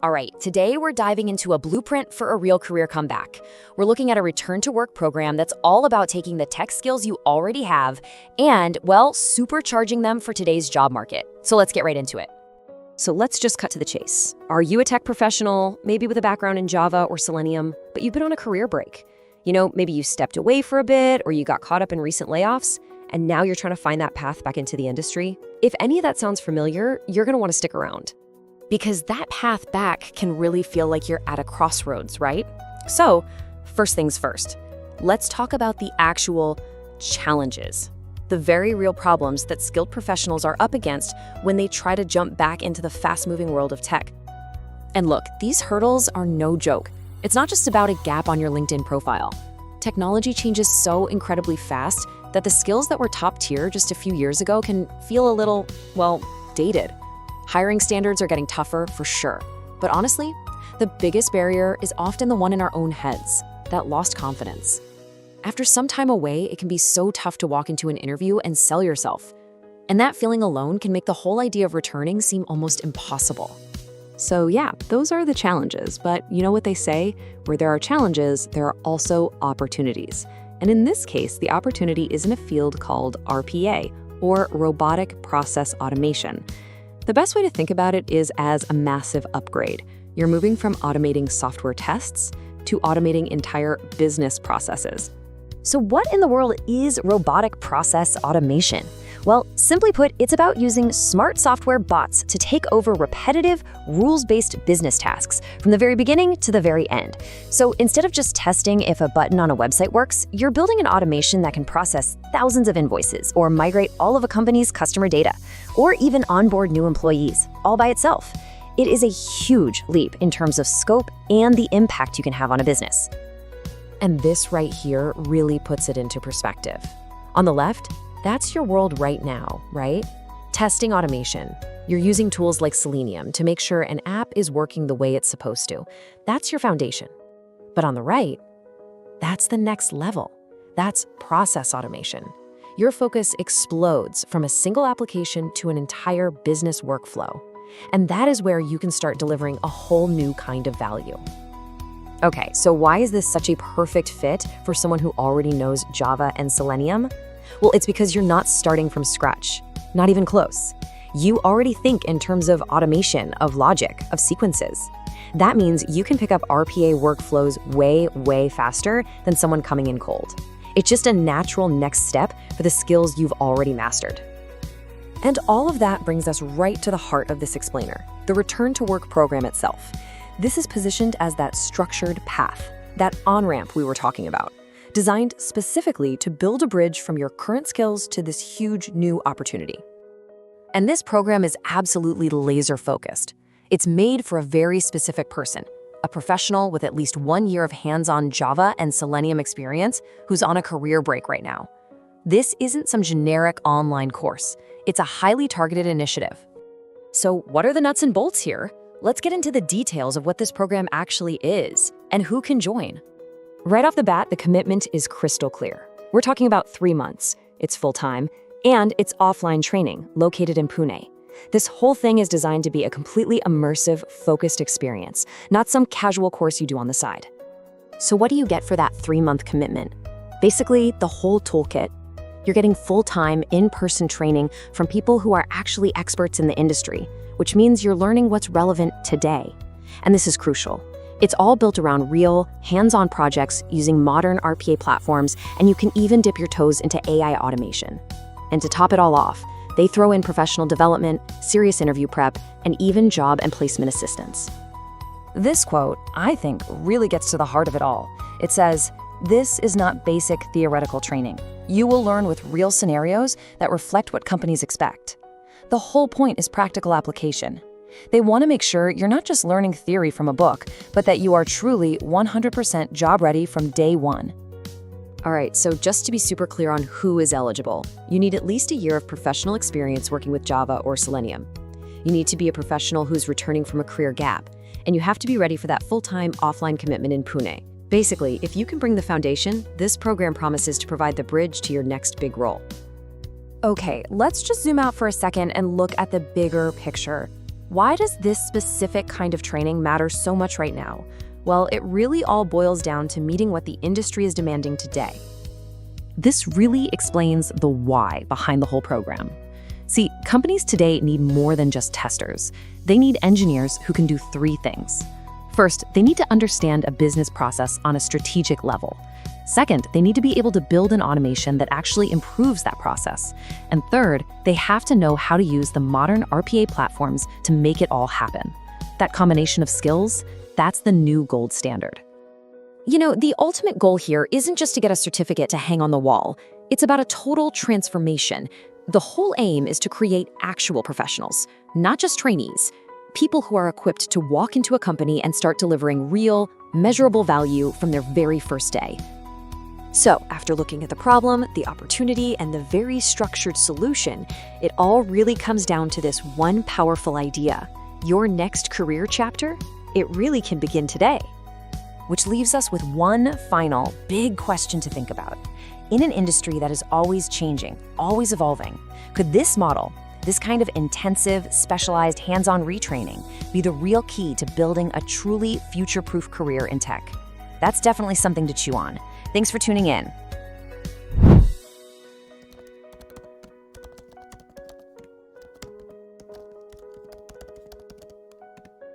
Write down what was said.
All right, today we're diving into a blueprint for a real career comeback. We're looking at a return-to-work program that's all about taking the tech skills you already have and, well, supercharging them for today's job market. So let's get right into it. So let's just cut to the chase. Are you a tech professional, maybe with a background in Java or Selenium, but you've been on a career break? Maybe you stepped away for a bit or you got caught up in recent layoffs, and now you're trying to find that path back into the industry? If any of that sounds familiar, you're going to want to stick around, because that path back can really feel like you're at a crossroads, right? So, first things first, let's talk about the actual challenges, the very real problems that skilled professionals are up against when they try to jump back into the fast-moving world of tech. And look, these hurdles are no joke. It's not just about a gap on your LinkedIn profile. Technology changes so incredibly fast that the skills that were top tier just a few years ago can feel a little, well, dated. Hiring standards are getting tougher for sure. But honestly, the biggest barrier is often the one in our own heads, that lost confidence. After some time away, it can be so tough to walk into an interview and sell yourself. And that feeling alone can make the whole idea of returning seem almost impossible. So yeah, those are the challenges. But you know what they say? Where there are challenges, there are also opportunities. And in this case, the opportunity is in a field called RPA, or Robotic Process Automation. The best way to think about it is as a massive upgrade. You're moving from automating software tests to automating entire business processes. So what in the world is robotic process automation? Well, simply put, it's about using smart software bots to take over repetitive, rules-based business tasks from the very beginning to the very end. So instead of just testing if a button on a website works, you're building an automation that can process thousands of invoices or migrate all of a company's customer data, or even onboard new employees, all by itself. It is a huge leap in terms of scope and the impact you can have on a business. And this right here really puts it into perspective. On the left, that's your world right now, right? Testing automation. You're using tools like Selenium to make sure an app is working the way it's supposed to. That's your foundation. But on the right, that's the next level. That's process automation. Your focus explodes from a single application to an entire business workflow. And that is where you can start delivering a whole new kind of value. Okay, so why is this such a perfect fit for someone who already knows Java and Selenium? Well, it's because you're not starting from scratch, not even close. You already think in terms of automation, of logic, of sequences. That means you can pick up RPA workflows way faster than someone coming in cold. It's just a natural next step for the skills you've already mastered. And all of that brings us right to the heart of this explainer, the Return-to-Work program itself. This is positioned as that structured path, that on-ramp we were talking about, designed specifically to build a bridge from your current skills to this huge new opportunity. And this program is absolutely laser-focused. It's made for a very specific person, a professional with at least 1 year of hands-on Java and Selenium experience who's on a career break right now. This isn't some generic online course. It's a highly targeted initiative. So what are the nuts and bolts here? Let's get into the details of what this program actually is and who can join. Right off the bat, the commitment is crystal clear. We're talking about 3 months. It's full-time, and it's offline training located in Pune. This whole thing is designed to be a completely immersive, focused experience, not some casual course you do on the side. So what do you get for that 3-month commitment? Basically, the whole toolkit. You're getting full-time, in-person training from people who are actually experts in the industry, which means you're learning what's relevant today. And this is crucial. It's all built around real, hands-on projects using modern RPA platforms, and you can even dip your toes into AI automation. And to top it all off, they throw in professional development, serious interview prep, and even job and placement assistance. This quote, I think, really gets to the heart of it all. It says, "This is not basic theoretical training. You will learn with real scenarios that reflect what companies expect." The whole point is practical application. They want to make sure you're not just learning theory from a book, but that you are truly 100% job ready from day one. All right, so just to be super clear on who is eligible, you need at least a year of professional experience working with Java or Selenium. You need to be a professional who's returning from a career gap, and you have to be ready for that full-time offline commitment in Pune. Basically, if you can bring the foundation, this program promises to provide the bridge to your next big role. Okay, let's just zoom out for a second and look at the bigger picture. Why does this specific kind of training matter so much right now? Well, it really all boils down to meeting what the industry is demanding today. This really explains the why behind the whole program. See, companies today need more than just testers. They need engineers who can do three things. First, they need to understand a business process on a strategic level. Second, they need to be able to build an automation that actually improves that process. And third, they have to know how to use the modern RPA platforms to make it all happen. That combination of skills, that's the new gold standard. You know, the ultimate goal here isn't just to get a certificate to hang on the wall. It's about a total transformation. The whole aim is to create actual professionals, not just trainees. People who are equipped to walk into a company and start delivering real, measurable value from their very first day. So, after looking at the problem, the opportunity, and the very structured solution, it all really comes down to this one powerful idea. Your next career chapter? It really can begin today. Which leaves us with one final big question to think about. In an industry that is always changing, always evolving, could this model, this kind of intensive, specialized hands-on retraining, be the real key to building a truly future-proof career in tech? That's definitely something to chew on. Thanks for tuning in.